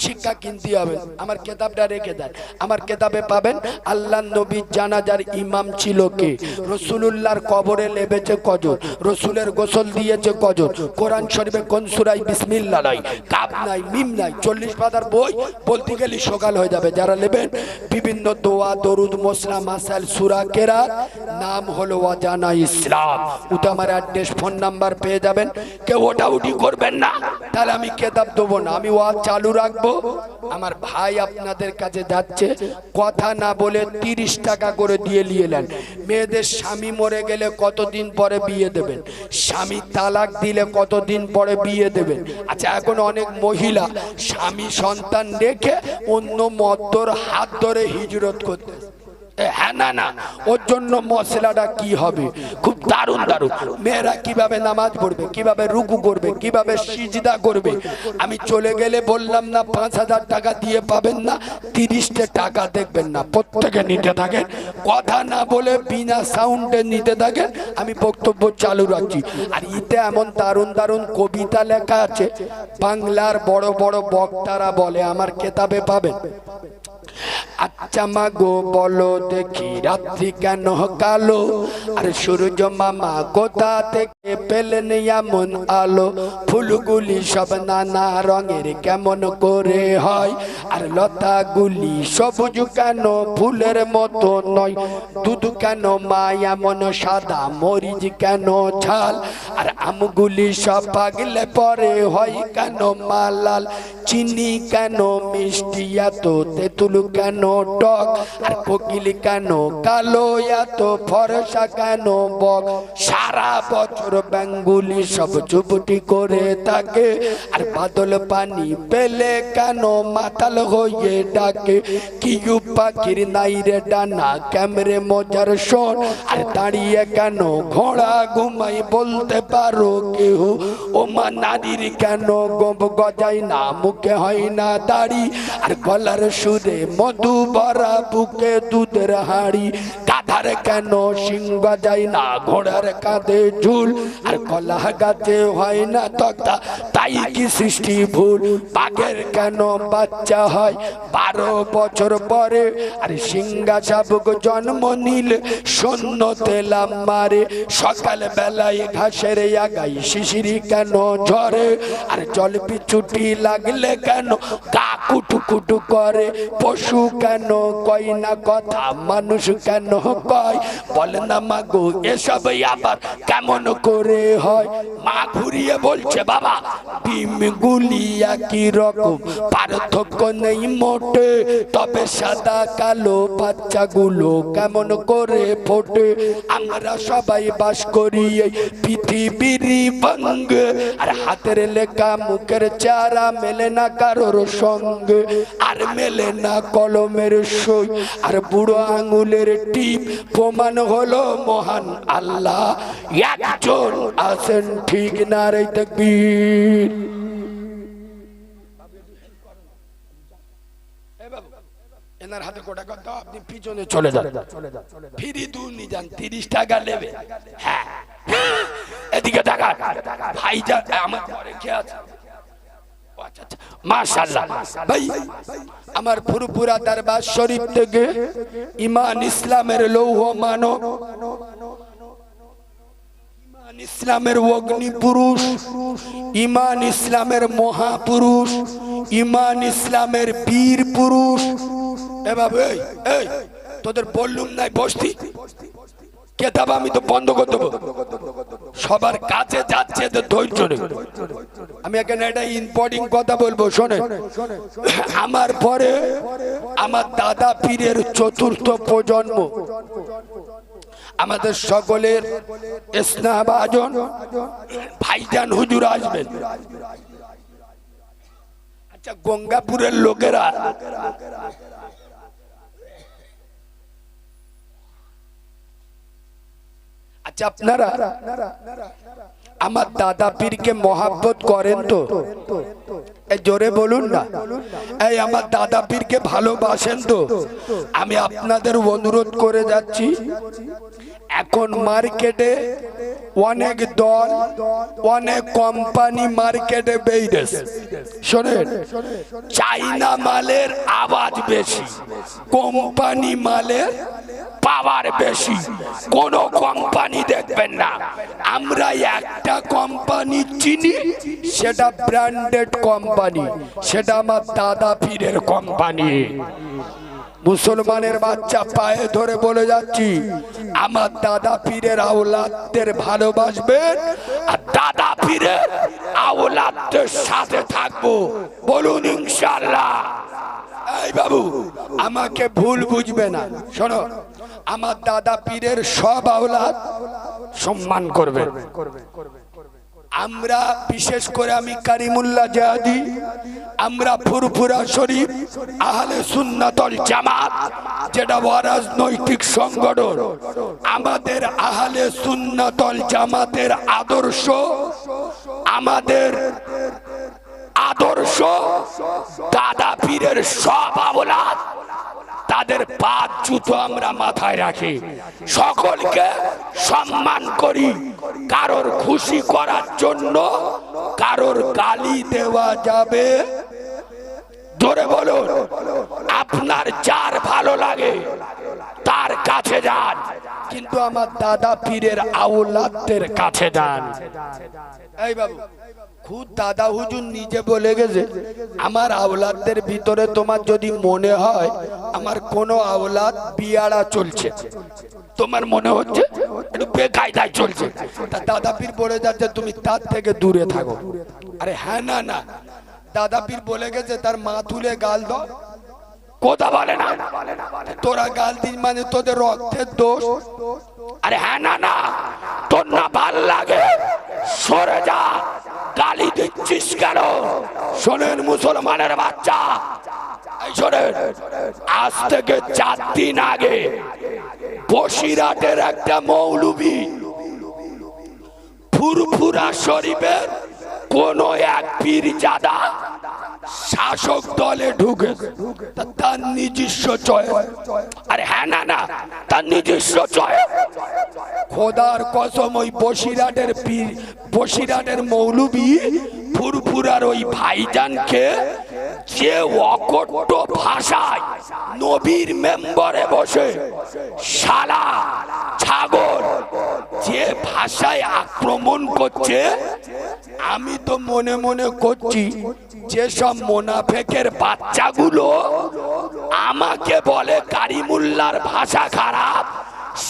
শিক্ষা কিনতে হবে, আমার কিতাবটা রেখে দেন। আমার কিতাবে পাবেন আল্লাহর নবীর জানাজার ইমাম ছিল কে, রাসূলুল্লাহর কবরে লেবেছে কজন, রাসূলের গোসল দিয়েছে কজন, কোরআন শরীফে কোন সূরায় বিসমিল্লাহ নাই, কাব নাই, মিম নাই। 40 পাতার বই বলতে গেলে সকাল হয়ে যাবে। যারা নেবেন বিভিন্ন দোয়া, দরুদ, মশলা মাসাইল, সূরা কেরাত, নাম হলো অজানা ইসলাম। ওটা আমার অ্যাড্রেস, ফোন নাম্বার পেয়ে যাবেন। কেউ ওটা উঠি করবেন না, তাহলে আমি কিতাব দেবো না, আমি ওয়াজ চালু রাখবো। আমার ভাই আপনাদের কাছে যাচ্ছে, কথা না বলে 30 টাকা করে দিয়ে নিলেন। মেয়েদের স্বামী মরে গেলে কতদিন পরে বিয়ে দেবেন, স্বামী তালাক দিলে কতদিন পরে বিয়ে দেবেন। আচ্ছা, এখন অনেক মহিলা স্বামী সন্তান রেখে অন্য মদ্দর হাত ধরে হিজরত করতে, হ্যাঁ না না, ওর জন্য মশলাটা কি হবে, খুব দারুণ দারুণ। মেয়েরা কিভাবে নামাজ পড়বে, কিভাবে রুকু করবে, কিভাবে সিজদা করবে। আমি চলে গেলে বললাম না 5,000 টাকা দিয়ে পাবেন না, 30টা টাকা দেখবেন না, প্রত্যেকে নিতে থাকেন, কথা না বলে বিনা সাউন্ডে নিতে থাকেন, আমি বক্তব্য চালু রাখছি। আর ইতে এমন দারুণ দারুণ কবিতা লেখা আছে, বাংলার বড় বড় বক্তারা বলে, আমার কেতাবে পাবেন। আচ্ছা মা গো বলো দেখি রাত্রি কেন কালো, আর সূর্য মামা কোথা থেকে পেলেন এমন আলো, ফুলগুলি সব নানা রঙের কেমন করে হয়, আর লতাগুলি সবুজ কেন ফুলের মতো নয়, দুধ কেন মা এমন সাদা, মরিচ কেন ঝাল, আর আমগুলি সব পাগলে পরে হয় কেন মা লাল, চিনি কেন মিষ্টি এত, তেঁতুল কেন টক, আর কোকিল কেন কালো এত, ফরসা কেন বক, সারা বছর ব্যাঙ্গুলি সব চুপটি করে থাকে, আর বাদল পানি পেলে কেন মাতাল হয়ে ডাকে, কিউ পাখির নাই রে ডানা ক্যামেরে মজার শোন, আর দাঁড়িয়ে কেন ঘোড়া ঘুমাই বলতে পারো কেউ, ও মা নারীর কেন গোপ গজায় না, মুখে হয় না দাড়ি, আর গলার সুরে মধু ভরা বুকে দুধের হাড়ি, গাধার কেন সিংহ যায় না, ঘোড়ার কাঁধে ঝুল, আর কলা গাছে হয় না তক্তা, তাই কি সৃষ্টি ভুল, বাঘের কেন বাচ্চা হয় 12 বছর পরে, আর সিংহা শাবক জন্ম নিল শূন্য তেলাম মারে, সকাল বেলায় ঘাসের আগাই শিশিরি কেন ঝরে, আর জল পিছুটি লাগলে কেন গা কুটু কুটু করে, পশু কেন কয় না কথা, মানুষ কেন কয়, বলে না মাগো এসব আবার কেমন করে হয়। মা ঘুরিয়ে বলছে বাবা ডিমগুলি একই রকম, পার্থক্য নেই মোটে, তবে সাদা কালো বাচ্চাগুলো কেমন করে ফোটে, আমরা সবাই বাস করি এই পৃথিবীর বঙ্গে, আর হাতের লেখা মুখের চারা মেলে না কারোর সঙ্গে, আর মেলে না কলমের সই, আর বুড়ো আঙুলের টিপ, প্রমাণ হলো মহান আল্লাহ একজন আছেন, ঠিক না রে তাকবীর। এনার হাতে কোটা কথা, আপনি পিছনে চলে যান, ফিরি দূর নি যান, 30 টাকা নেবে। হ্যাঁ এদিকে টাকা ভাইজান আমার ঘরে কে আছে, মাশাআল্লাহ ভাই আমার ফুরফুরা দরবার শরীফ থেকে ঈমান ইসলামের লৌহ মানব, ঈমান ইসলামের অগ্নি পুরুষ, ঈমান ইসলামের মহাপুরুষ, ঈমান ইসলামের বীর পুরুষ। এ বাবু এই তোদের বললুম নাই বসতি কেতাব আমি তো বন্ধ করে দেবো, সবার কাছে যাচ্ছে তো ধৈর্য নেই। আমি এখানে একটা ইম্পর্টেন্ট কথা বলবো, শোনে, আমার পরে আমার দাদা পীরের 4র্থ প্রজন্ম, আমাদের সকলের স্নেহভাজন ভাইজান হুজুর আসবেন। আচ্ছা গঙ্গাপুরের লোকেরা আচ্ছা আপনারা আমার দাদা পীরকে মহাব্বত করেন তো? জোরে বলুন না। এই আমার দাদা পীরকে ভালোবাসেন তো? আমি আপনাদের অনুরোধ করে যাচ্ছি, এখন মার্কেটে অনেক দল অনেক কোম্পানি মার্কেটে বেরিয়েছে, শোনেন, চাইনা মালের আওয়াজ বেশি, কোম্পানি মালের পাওয়ার বেশি। কোন কোম্পানি দেখবেন না, আমরা একটা কোম্পানি চিনি, সেটা ব্র্যান্ডেড কোম্পানি, সেটা আমার দাদা পীরের কোম্পানি। মুসলমানের বাচ্চা পায়ে ধরে বলে যাচ্ছি, আমার দাদা পীরের আওলাদদের ভালোবাসবেন আর দাদা পীরের আওলাদদের সাথে থাকবো, বলুন ইনশাআল্লাহ। এই বাবু আমাকে ভুল বুঝবে না, শোনো, আমার দাদা পীরের সব আওলাদ সম্মান করবে, আমরা বিশেষ করে আমি কারিমুল্লাহ জাহাদি, আমরা ফুরফুরা শরীফ আহলে সুন্নাত ওয়াল জামাত, যেটা রাজনৈতিক সংগঠন, আমাদের আহলে সুন্নাত ওয়াল জামাতের আদর্শ, আমাদের আদর্শ দাদা পীরের সব আওলাদ, তাদের পাঁচ জুতো আমরা মাথায় রাখি, সকলকে সম্মান করি। কারোর খুশি করার জন্য কারোর গালি দেওয়া যাবে? ধরে বলুন, আপনার যার ভালো লাগে তার কাছে যান, কিন্তু আমার দাদা পীরের আওলাদদের কাছে যান। এই বাবু, খুদ দাদা হুজুর নিজে বলে গেছে, আমার আওলাদদের ভিতরে তোমার যদি মনে হয় আমার কোন আওলাদ বিয়াড়া চলছে, তোমার মনে হচ্ছে একটু বেকায়দায় চলছে, তা দাদা পীর বলে যাচ্ছে তুমি তার থেকে দূরে থাকো। আরে হ্যাঁ, না না, দাদা পীর বলে গেছে তার মা তুলে গাল দাও, কথা বলে না, তোরা গাল দিস মানে তোদের রক্তের দোষ। আরে হ্যাঁ, না না, তোর না ভাল লাগে সরে যা, গালি দিচ্ছিস কেন? শোনেন মুসলমানের বাচ্চা, এই শোনেন, আজ থেকে 4 দিন আগে বসিরহাটের একটা মৌলবি ফুরফুরা শরীফের কোন এক পীরজাদা শাসক দলে ঢুকে, তার নিজস্ব চয়েস। আরে হ্যাঁ, না না, তার নিজস্ব চয়েস। খোদার কসম, ওই বসিরহাটের পীর, বসিরহাটের মৌলবি ফুরফুরার ওই ভাইজানকে যে অকট্ট ভাষায় নবীর মেম্বারে বসে শালা ছাগল যে ভাষায় আক্রমণ করছে, আমি তো মনে মনে করছি যেসব মুনাফেকের বাচ্চাগুলো আমাকে বলে কারিমুল্লাহর ভাষা খারাপ,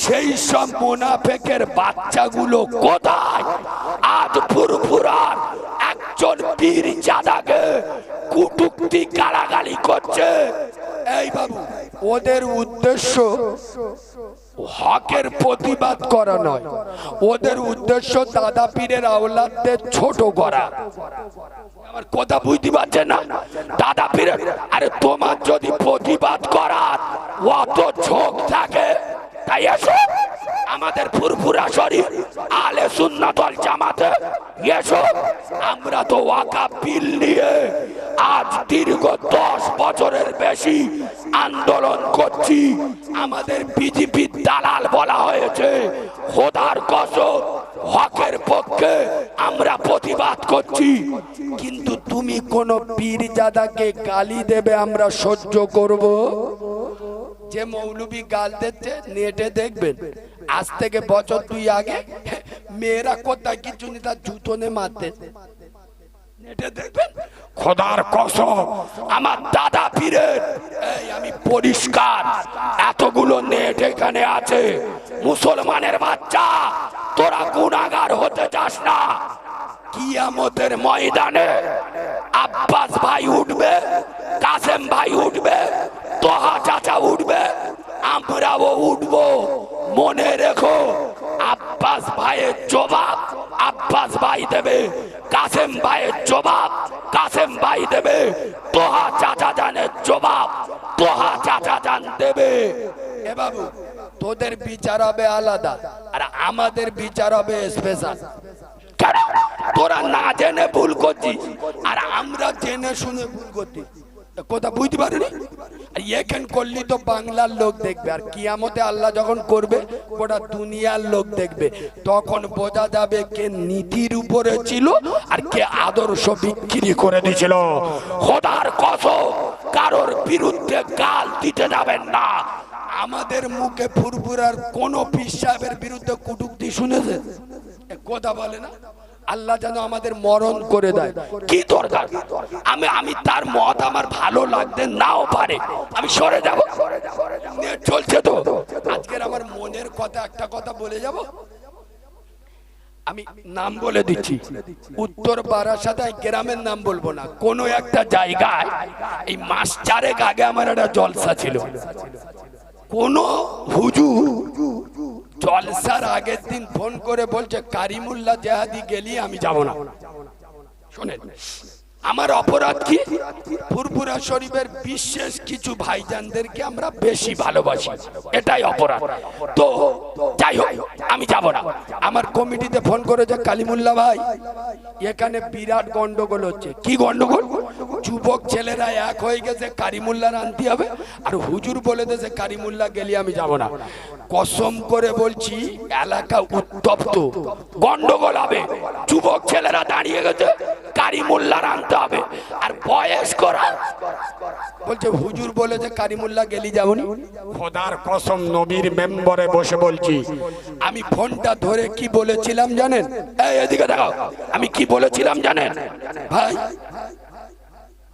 সেই সব মুনাফেকের বাচ্চাগুলো কোথায় আজ ফুরফুরার একজন পীরজাদাকে কুটুক্তি গালাগালি করছে? এই বাবু, ওদের উদ্দেশ্য হকের প্রতিবাদ করা নয়, ওদের উদ্দেশ্য দাদা পীরের আওলাদদের ছোট করা। আমার কথা বুঝতে পারছেন না? দাদা পীরের, আরে তোমার যদি প্রতিবাদ করার অত ঝোঁক থাকে, তাই এসো আমাদের ফুরফুরা শরীফ আহলে সুন্নাত ওয়াল জামাতে এসো। আমরা তো ওয়াকাফ বিল নিয়ে আজ দীর্ঘ 10 বছরের বেশি আন্দোলন করছি। আমাদের বিজেপির দালাল বলা হয়েছে, খোদার কসম হকের পক্ষে আমরা প্রতিবাদ করছি, কিন্তু তুমি কোন পীরজাদাকে গালি দেবে আমরা সহ্য করব? যে মৌলবি গাল দিচ্ছে নেটে দেখবেন, আজ থেকে বছর 2 আগে মেয়েরা কোথায় কিছু নি তার জুতো নে মারতে, নেটে দেখবেন। খোদার কসম আমার দাদা পীরের, এই আমি পরিষ্কার, এতগুলো নেট এখানে আছে, মুসলমানের বাচ্চা তোরা গুনাহগার হতে চাস না। কিয়ামতের ময়দানে আব্বাস ভাই উঠবে, কাসেম ভাই উঠবে, তোহা চাচা উঠবে, আমরাও উঠবো। মনে রেখো, আব্বাস ভাইয়ের জবাব আব্বাস ভাই দেবে, কাসেম ভাইয়ের জবাব কাসেম ভাই দেবে, তোহা চাচা জানের জবাব তোহা চাচা জান দেবে। এ বাবু, তোদের বিচার হবে আলাদা আর আমাদের বিচার হবে স্পেশাল। তোরা না জেনে ভুল করছিস আর আমরা জেনে শুনে ভুল করছি, কথা বুঝতে পারিনি। এখান করলি তো বাংলার লোক দেখবে, আর কিয়ামতে আল্লাহ যখন করবে গোটা দুনিয়ার লোক দেখবে, তখন বোঝা যাবে কে নীতির উপরে ছিল আর কে আদর্শ বিক্রি করে দিয়েছিল। খোদার কসম কারোর বিরুদ্ধে গাল দিতে যাবেন না। আমাদের মুখে ফুরফুরার কোন পীর সাহেবের বিরুদ্ধে কটূক্তি শুনেছে? কথা বলে না। আল্লাহ যেন আমাদের মরণ করে দেয়, কি দরকার? আমি তার মত আমার ভালো লাগতে নাও পারে, আমি সরে যাব। নেট চলছে তো, আজকের আমার মনের কথা একটা কথা বলে যাব। আমি নাম বলে দিচ্ছি, উত্তর বারাসাতে গ্রামের নাম বলবো না, কোন একটা জায়গায় এই মাস 4 আগে আমার একটা জলসা ছিল। কোন হুজুর জলসার আগের দিন ফোন করে বলছে কারিমুল্লাহ জেহাদি গেলি আমি যাব না। শোনেন আমার অপরাধ কি? ফুরফুরা শরীফের বিশেষ কিছু ভাইজানদেরকে আমরা বেশি ভালোবাসি, এটাই অপরাধ। তো যাই হোক আমি যাব না। আমার কমিটিতে ফোন করে যে কালিমুল্লাহ ভাই এখানে বিরাট গন্ডগোল হচ্ছে। কি গন্ডগোল? যুবক ছেলেরা এক হয়ে গেছে, কারিমুল্লাহ আনতে হবে, আর হুজুর বলে দিয়েছে কারিমুল্লাহ গেলি আমি যাব না। কসম করে বলছি এলাকা উত্তপ্ত, গন্ডগোল হবে। যুবক ছেলেরা দাঁড়িয়ে গেছে, কারিমুল্লাহ আনতে হবে, আর বয়স্করা বলছে হুজুর বলে যে কারিমুল্লাহ গেলি যাবনি। খোদার কসম নবীর মেম্বরে বসে বলছি, আমি ফোনটা ধরে কি বলেছিলাম জানেন? এই এদিকে দেখো, আমি কি বলেছিলাম জানেন ভাই?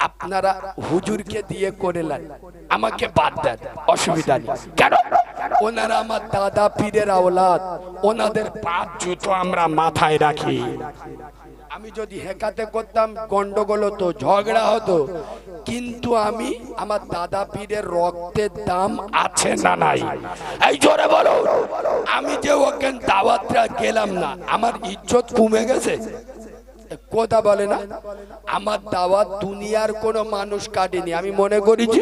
আপনারা হুজুরকে দিয়ে করেলেন, আমাকে বাদ দেন, অসুবিধা নেই। কেন? ওনারা আমার দাদা পীরের আওলাদ, ওনাদের পাঁচ জুতো আমরা মাথায় রাখি। আমি যদি হেকাতে করতাম গন্ডগোল হতো, ঝগড়া হতো, কিন্তু আমি আমার দাদা পীরের রক্তের দাম আছে না নাই? এই জোরে বলো। আমি যে ওকে দাওয়াতটা গেলাম না, আমার ইজ্জত কমে গেছে? কথা বলে না, আমার দাওয়াত দুনিয়ার কোন মানুষ কাটেনি। আমি মনে করেছি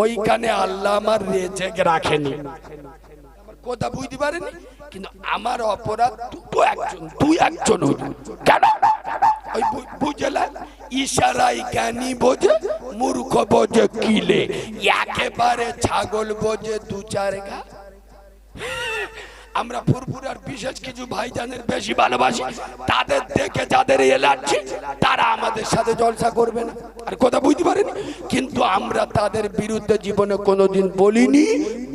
ওইখানে আল্লাহ আমার রেজেক রাখেনি। কথা বুঝতে পারেনি, কিন্তু আমার অপরাধ দুই একজন কেন? ওই বুঝলেন, ইশারাই জ্ঞানী বোঝে, মূর্খ বোঝে কিলে, একেবারে ছাগল বোঝে দু চার গা। আমরা ফুরফুরার বিশেষ কিছু ভাইজানের বেশি ভালোবাসি, তাদের দেখে যাদের এলার্জি তারা আমাদের সাথে জলসা করবে না। আর কথা বুঝতে পারেনি, কিন্তু আমরা তাদের বিরুদ্ধে জীবনে কোনোদিন বলিনি,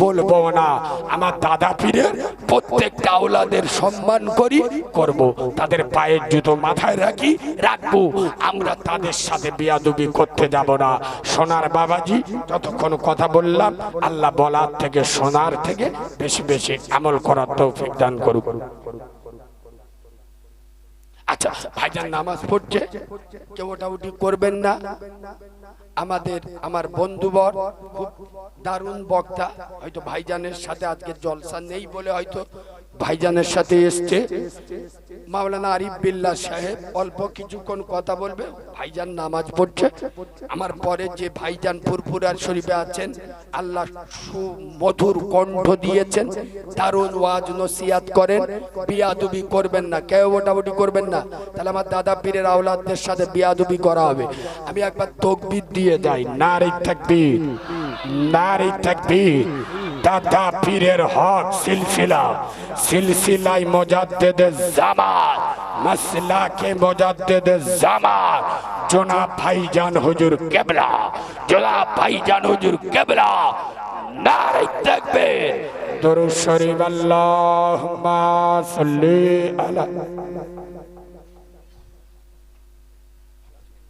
বলবো না। আমার দাদা পীরের প্রত্যেকটা আওলাদের সম্মান করি, করব, তাদের পায়ের জুতো মাথায় রাখি, রাখবো। আমরা তাদের সাথে বেয়াদবি করতে যাব না। সোনার বাবাজি যতক্ষণ কথা বললাম, আল্লাহ বলার থেকে শোনার থেকে বেশি বেশি আমল করার তৌফিক দান করুক। আচ্ছা ভাইজান নামাজ পড়ছে, কেউ ওটাউটি করবেন না। আমার বন্ধুবর খুব দারুণ বক্তা, হয়তো ভাইজানের সাথে আজকে জলসা নেই বলে হয়তো ভাইজানের সাথে এসছে মাওলানা আরিফ বিল্লাহ সাহেব, অল্প কিছুক্ষণ কথা বলবে। ভাইজান নামাজ পড়ছে। আমার পরে যে ভাইজান ফুরফুরার শরীফে আছেন, আল্লাহ সুমধুর কণ্ঠ দিয়েছেন, দারুণ ওয়াজ নসিহাত করেন, বিয়াদবি করবেন না, কেউ ওটাউটি করবেন না, তাহলে আমার দাদা পীরের আওলাদদের সাথে বিয়াদবি করা হবে। আমি একবার তাকবীর দিয়ে যাই, নারে তাকবীর, নারে তাকবীর। দাদা পীরের হক সিলসিলা, সিলসিলাই মুজাদ্দিদে জামান, মাসলাকে মুজাদ্দিদে জামান, জনাব ভাইজান হুজুর কিবলা, জনাব ভাইজান হুজুর কিবলা। নারে তাকবীর, দুরূদ শরীফ, আল্লাহুম্মা সাল্লি আলা।